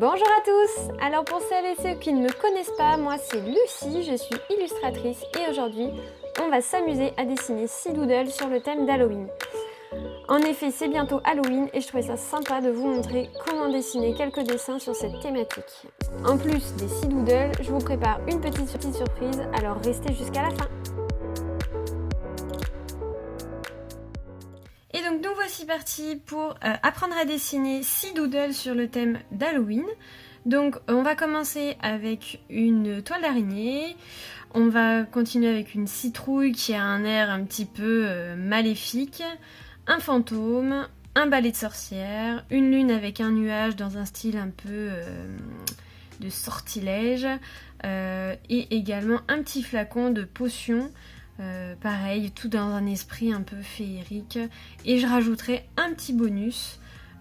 Bonjour à tous! Alors pour celles et ceux qui ne me connaissent pas, moi c'est Lucie, je suis illustratrice et aujourd'hui on va s'amuser à dessiner 6 doodles sur le thème d'Halloween. En effet c'est bientôt Halloween et je trouvais ça sympa de vous montrer comment dessiner quelques dessins sur cette thématique. En plus des 6 doodles, je vous prépare une petite surprise, alors restez jusqu'à la fin! Et donc nous voici partis pour apprendre à dessiner 6 doodles sur le thème d'Halloween. Donc on va commencer avec une toile d'araignée, on va continuer avec une citrouille qui a un air un petit peu maléfique, un fantôme, un balai de sorcière, une lune avec un nuage dans un style un peu de sortilège, et également un petit flacon de potion. Pareil, tout dans un esprit un peu féerique, et je rajouterai un petit bonus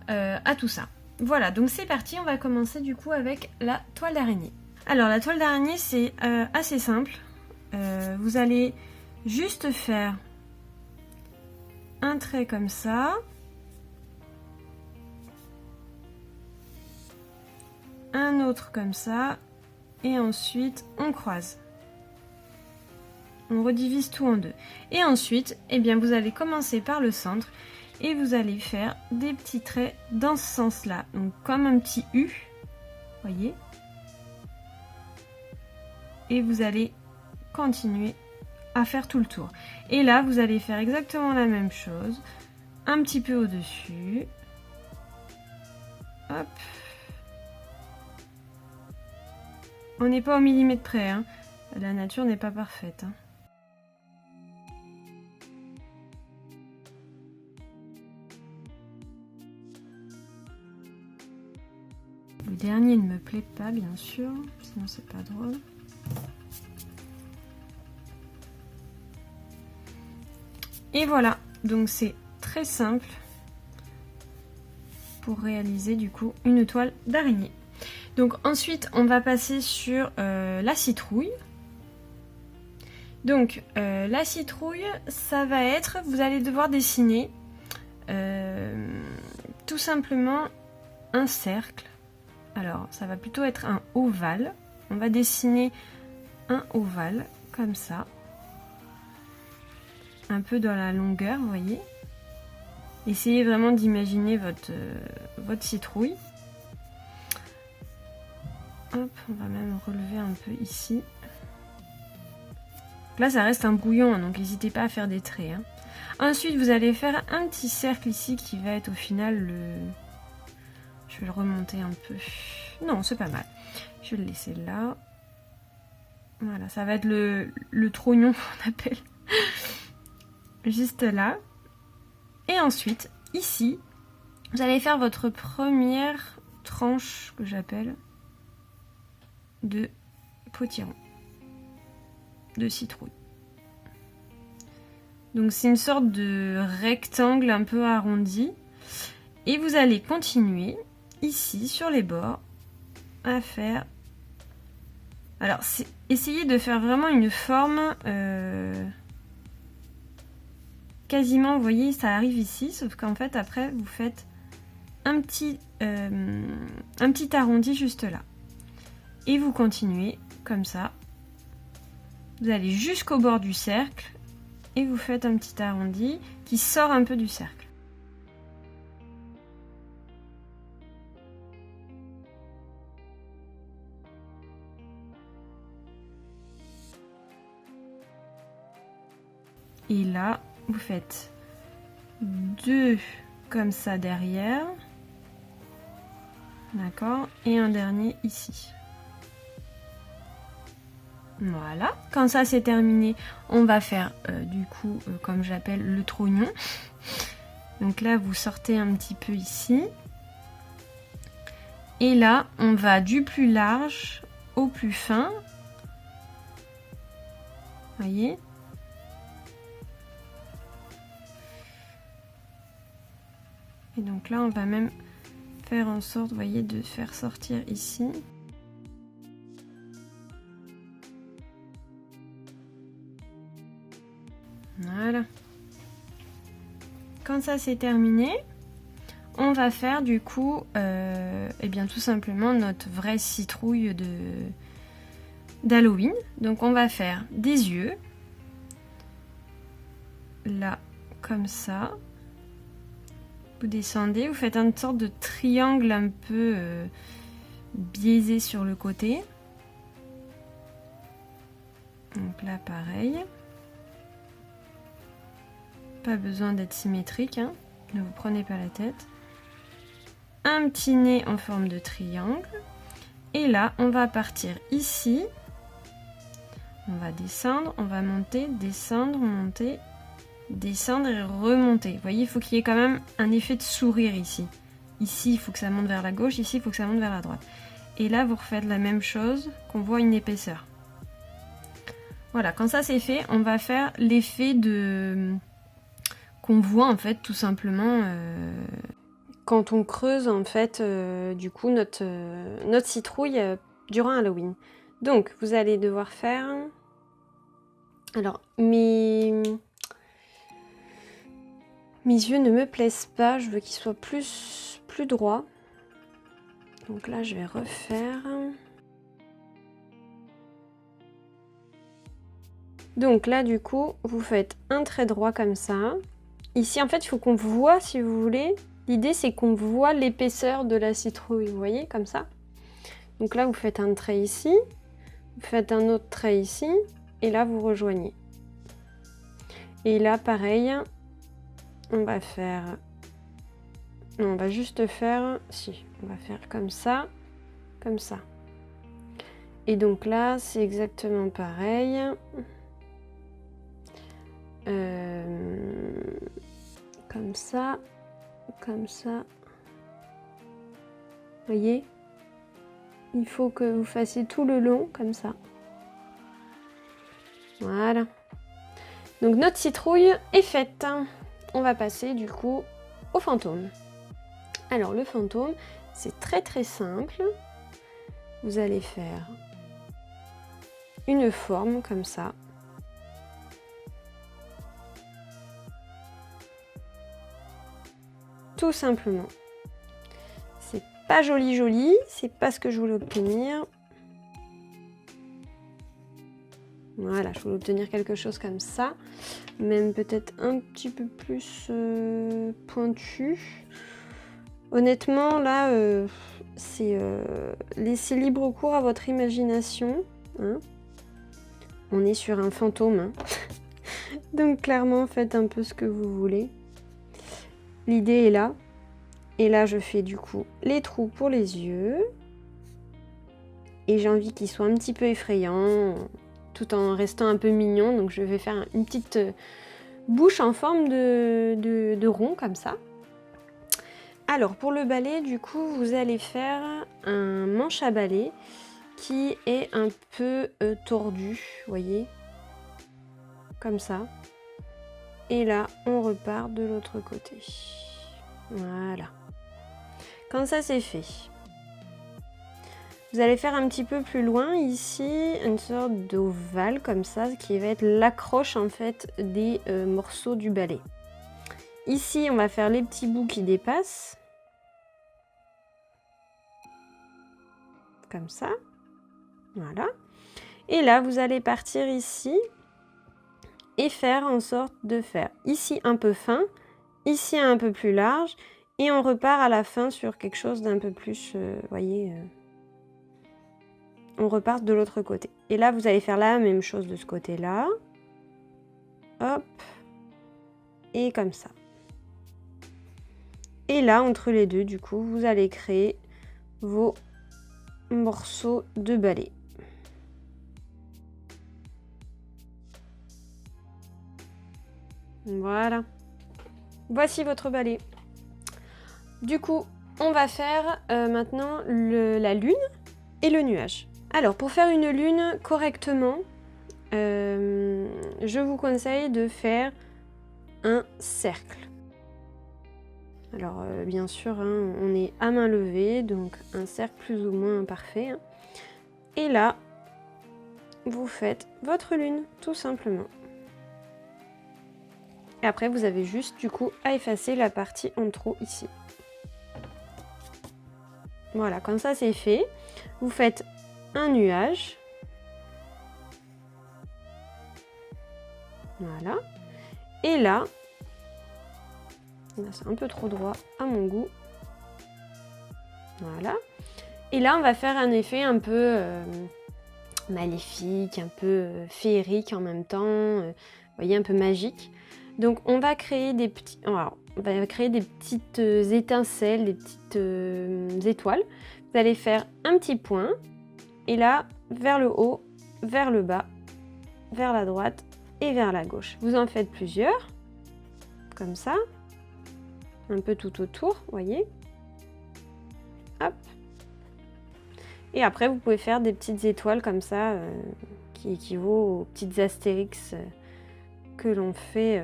à tout ça. Voilà, donc c'est parti, on va commencer du coup avec la toile d'araignée. Alors la toile d'araignée c'est assez simple, vous allez juste faire un trait comme ça, un autre comme ça, et ensuite on croise. On redivise tout en deux. Et ensuite, eh bien, vous allez commencer par le centre et vous allez faire des petits traits dans ce sens-là. Donc comme un petit U, voyez. Et vous allez continuer à faire tout le tour. Et là, vous allez faire exactement la même chose. Un petit peu au-dessus. Hop. On n'est pas au millimètre près, hein. La nature n'est pas parfaite, hein. Le dernier ne me plaît pas, bien sûr, sinon c'est pas drôle. Et voilà, donc c'est très simple pour réaliser du coup une toile d'araignée. Donc ensuite, on va passer sur la citrouille. Donc la citrouille, ça va être, vous allez devoir dessiner tout simplement un cercle. Alors, ça va plutôt être un ovale. On va dessiner un ovale, comme ça. Un peu dans la longueur, vous voyez. Essayez vraiment d'imaginer votre citrouille. Hop, on va même relever un peu ici. Là, ça reste un brouillon, donc n'hésitez pas à faire des traits, hein. Ensuite, vous allez faire un petit cercle ici qui va être au final le... Je vais le remonter un peu. Non, c'est pas mal. Je vais le laisser là. Voilà, ça va être le trognon qu'on appelle. Juste là. Et ensuite, ici, vous allez faire votre première tranche que j'appelle de potiron. De citrouille. Donc c'est une sorte de rectangle un peu arrondi. Et vous allez continuer ici sur les bords à faire, alors essayez de faire vraiment une forme quasiment, vous voyez, ça arrive ici, sauf qu'en fait après vous faites un petit arrondi juste là et vous continuez comme ça, vous allez jusqu'au bord du cercle et vous faites un petit arrondi qui sort un peu du cercle. Et là, vous faites 2 comme ça derrière. D'accord? Et un dernier ici. Voilà. Quand ça c'est terminé, on va faire du coup, comme j'appelle, le trognon. Donc là, vous sortez un petit peu ici. Et là, on va du plus large au plus fin. Voyez? Et donc là, on va même faire en sorte, vous voyez, de faire sortir ici. Voilà. Quand ça c'est terminé, on va faire du coup, eh bien tout simplement notre vraie citrouille d'Halloween. Donc on va faire des yeux, là, comme ça. Vous descendez, vous faites une sorte de triangle un peu biaisé sur le côté. Donc là, pareil. Pas besoin d'être symétrique, hein. Ne vous prenez pas la tête. Un petit nez en forme de triangle. Et là, on va partir ici. On va descendre, on va monter, descendre, monter, descendre et remonter. Vous voyez, il faut qu'il y ait quand même un effet de sourire ici. Ici, il faut que ça monte vers la gauche, ici, il faut que ça monte vers la droite. Et là, vous refaites la même chose, qu'on voit une épaisseur. Voilà, quand ça c'est fait, on va faire l'effet de... qu'on voit en fait tout simplement quand on creuse en fait du coup notre citrouille durant Halloween. Donc vous allez devoir faire... Alors mes yeux ne me plaisent pas, je veux qu'ils soient plus droits. Donc là je vais refaire... Donc là du coup vous faites un trait droit comme ça. Ici en fait il faut qu'on voit, si vous voulez, l'idée c'est qu'on voit l'épaisseur de la citrouille, vous voyez, comme ça. Donc là vous faites un trait ici, vous faites un autre trait ici, et là vous rejoignez. Et là pareil, on va faire... Non, on va juste faire... Si, on va faire comme ça, comme ça. Et donc là c'est exactement pareil. Comme ça, comme ça. Vous voyez? Il faut que vous fassiez tout le long, comme ça. Voilà. Donc notre citrouille est faite. On va passer du coup au fantôme. Alors le fantôme, c'est très très simple. Vous allez faire une forme comme ça. Tout simplement. C'est pas joli, c'est pas ce que je voulais obtenir. Voilà, je voulais obtenir quelque chose comme ça. Même peut-être un petit peu plus pointu. Honnêtement, là, c'est laisser libre cours à votre imagination. Hein. On est sur un fantôme. Hein. Donc clairement, faites un peu ce que vous voulez. L'idée est là. Et là, je fais du coup les trous pour les yeux. Et j'ai envie qu'ils soient un petit peu effrayants, tout en restant un peu mignon. Donc je vais faire une petite bouche en forme de rond, comme ça. Alors pour le balai, du coup, vous allez faire un manche à balai qui est un peu tordu, vous voyez, comme ça. Et là, on repart de l'autre côté. Voilà. Quand ça c'est fait, vous allez faire un petit peu plus loin ici une sorte d'ovale comme ça, qui va être l'accroche en fait des morceaux du balai. Ici, on va faire les petits bouts qui dépassent. Comme ça. Voilà. Et là, vous allez partir ici et faire en sorte de faire ici un peu fin, ici un peu plus large, et on repart à la fin sur quelque chose d'un peu plus, voyez, on repart de l'autre côté. Et là, vous allez faire la même chose de ce côté-là. Hop. Et comme ça. Et là, entre les deux, du coup, vous allez créer vos morceaux de balai. Voilà. Voici votre balai. Du coup, on va faire maintenant la lune et le nuage. Alors, pour faire une lune correctement, je vous conseille de faire un cercle. Alors, bien sûr, hein, on est à main levée, donc un cercle plus ou moins parfait. Hein. Et là, vous faites votre lune, tout simplement. Et après, vous avez juste, du coup, à effacer la partie en trop ici. Voilà, quand ça c'est fait, vous faites un nuage. Voilà. Et là c'est un peu trop droit à mon goût. Voilà. Et là, on va faire un effet un peu maléfique, un peu féerique en même temps, vous voyez, un peu magique. Donc, on va créer des petites étincelles, des petites étoiles. Vous allez faire un petit point, et là, vers le haut, vers le bas, vers la droite et vers la gauche. Vous en faites plusieurs, comme ça, un peu tout autour, vous voyez. Hop. Et après, vous pouvez faire des petites étoiles comme ça, qui équivaut aux petites astérix que l'on fait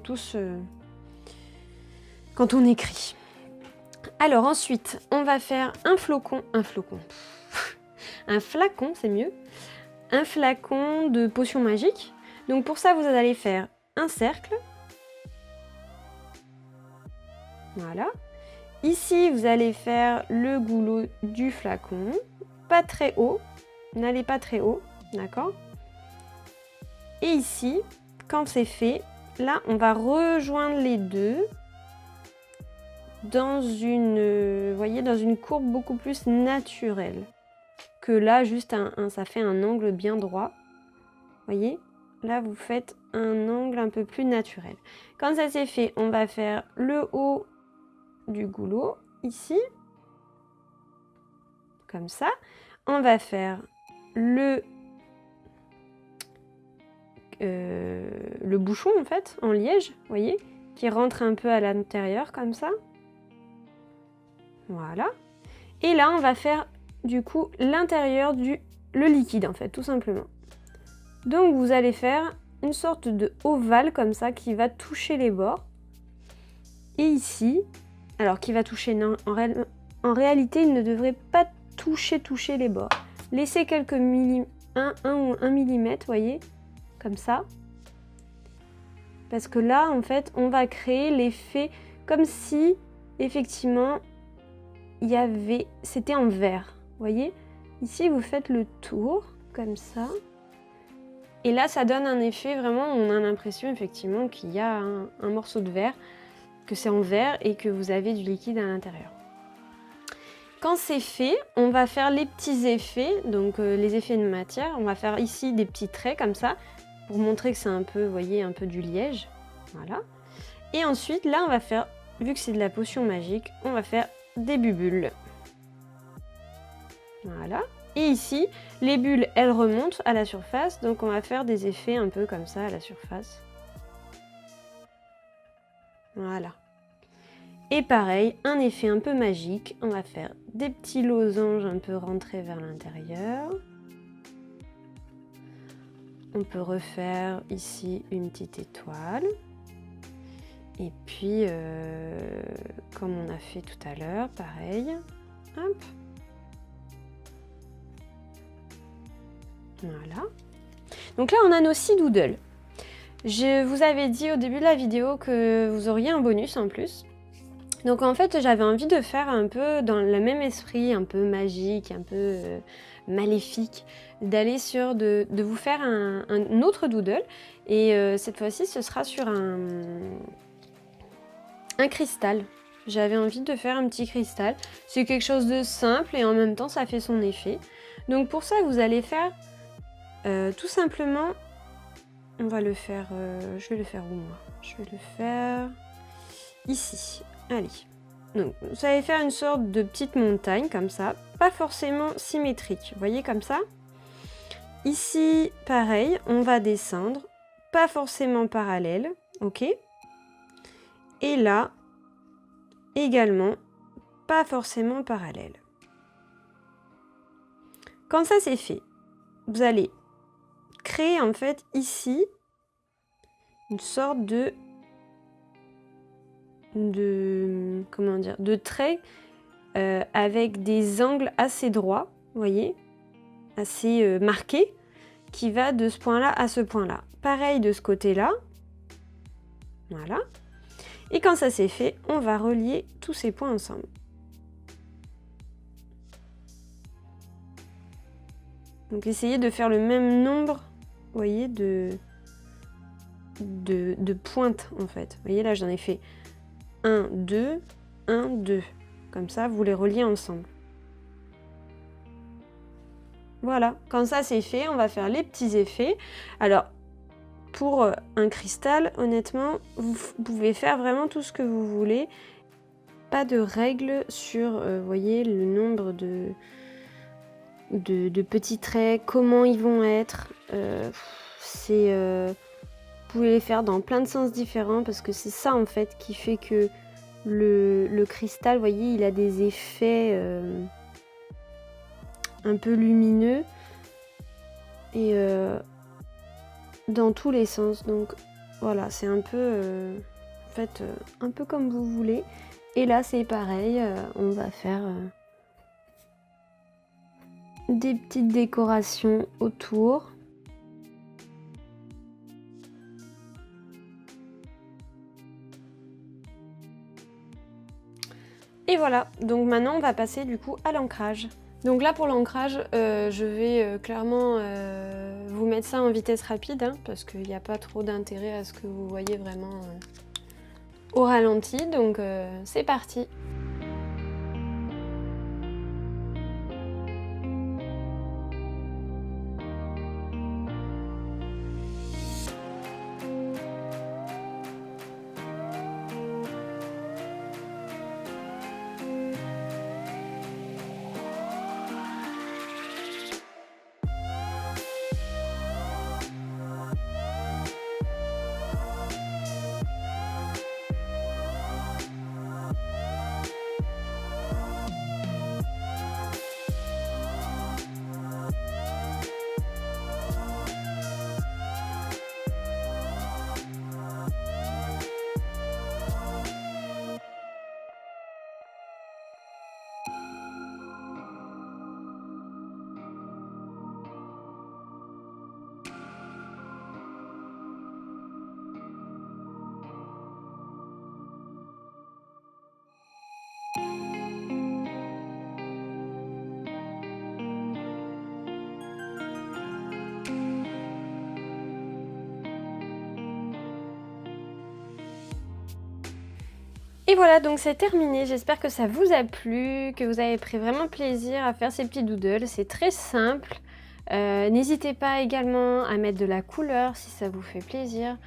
tous quand on écrit. Alors ensuite, on va faire un flacon, un flacon, c'est mieux, un flacon de potion magique. Donc pour ça, vous allez faire un cercle. Voilà. Ici, vous allez faire le goulot du flacon. Pas très haut. N'allez pas très haut. D'accord ? Et ici, quand c'est fait, là, on va rejoindre les deux dans une, voyez, dans une courbe beaucoup plus naturelle. Que là, juste ça fait un angle bien droit. Voyez ? Là, vous faites un angle un peu plus naturel. Quand ça c'est fait, on va faire le haut du goulot, ici, comme ça. On va faire le bouchon, en fait, en liège, vous voyez, qui rentre un peu à l'intérieur, comme ça. Voilà. Et là, on va faire, du coup, l'intérieur le liquide, en fait, tout simplement. Donc, vous allez faire une sorte de ovale, comme ça, qui va toucher les bords. Et ici, alors qui va toucher, non, en réalité, il ne devrait pas toucher les bords. Laissez quelques un ou 1 millimètre, voyez, comme ça. Parce que là, en fait, on va créer l'effet comme si, effectivement, c'était en vert, voyez. Ici, vous faites le tour, comme ça. Et là, ça donne un effet, vraiment, on a l'impression, effectivement, qu'il y a un morceau de verre, que c'est en verre et que vous avez du liquide à l'intérieur. Quand c'est fait, on va faire les petits effets, donc les effets de matière. On va faire ici des petits traits comme ça, pour montrer que c'est un peu, vous voyez, un peu du liège. Voilà. Et ensuite, là, on va faire, vu que c'est de la potion magique, on va faire des bulles. Voilà. Et ici, les bulles, elles remontent à la surface, donc on va faire des effets un peu comme ça à la surface. Voilà. Et pareil, un effet un peu magique, on va faire des petits losanges un peu rentrés vers l'intérieur. On peut refaire ici une petite étoile. Et puis, comme on a fait tout à l'heure, pareil. Hop. Voilà. Donc là, on a nos 6 doodles. Je vous avais dit au début de la vidéo que vous auriez un bonus en plus. Donc en fait, j'avais envie de faire un peu dans le même esprit, un peu magique, un peu maléfique, d'aller de vous faire un autre doodle. Et cette fois-ci, ce sera sur un cristal. J'avais envie de faire un petit cristal. C'est quelque chose de simple et en même temps, ça fait son effet. Donc pour ça, vous allez faire tout simplement... On va le faire... je vais le faire où, moi? Je vais le faire... ici. Allez. Donc, vous allez faire une sorte de petite montagne, comme ça. Pas forcément symétrique. Vous voyez, comme ça. Ici, pareil, on va descendre. Pas forcément parallèle. Ok. Et là, également, pas forcément parallèle. Quand ça, c'est fait, vous allez créer, en fait, ici, une sorte de trait avec des angles assez droits, vous voyez, assez marqués, qui va de ce point-là à ce point-là. Pareil de ce côté-là. Voilà. Et quand ça c'est fait, on va relier tous ces points ensemble. Donc essayez de faire le même nombre, vous voyez, de pointes en fait. Vous voyez là, j'en ai fait 1, 2, 1, 2. Comme ça, vous les reliez ensemble. Voilà, quand ça c'est fait, on va faire les petits effets. Alors, pour un cristal, honnêtement, vous pouvez faire vraiment tout ce que vous voulez. Pas de règles sur, voyez, le nombre de petits traits, comment ils vont être. Vous pouvez les faire dans plein de sens différents parce que c'est ça en fait qui fait que le cristal, voyez, il a des effets un peu lumineux et dans tous les sens. Donc voilà, c'est un peu en fait un peu comme vous voulez. Et là c'est pareil, on va faire des petites décorations autour. Et voilà, donc maintenant on va passer du coup à l'ancrage. Donc là pour l'ancrage, je vais clairement vous mettre ça en vitesse rapide, hein, parce qu'il n'y a pas trop d'intérêt à ce que vous voyez vraiment au ralenti, donc c'est parti. Et voilà, donc c'est terminé. J'espère que ça vous a plu, que vous avez pris vraiment plaisir à faire ces petits doodles. C'est très simple. N'hésitez pas également à mettre de la couleur si ça vous fait plaisir.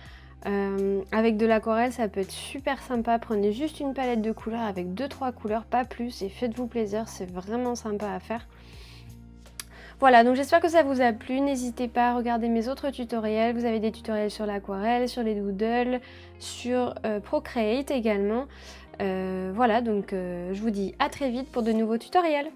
Avec de l'aquarelle, ça peut être super sympa. Prenez juste une palette de couleurs avec 2-3 couleurs, pas plus, et faites-vous plaisir. C'est vraiment sympa à faire. Voilà, donc j'espère que ça vous a plu. N'hésitez pas à regarder mes autres tutoriels. Vous avez des tutoriels sur l'aquarelle, sur les doodles, sur Procreate également. Voilà, donc je vous dis à très vite pour de nouveaux tutoriels.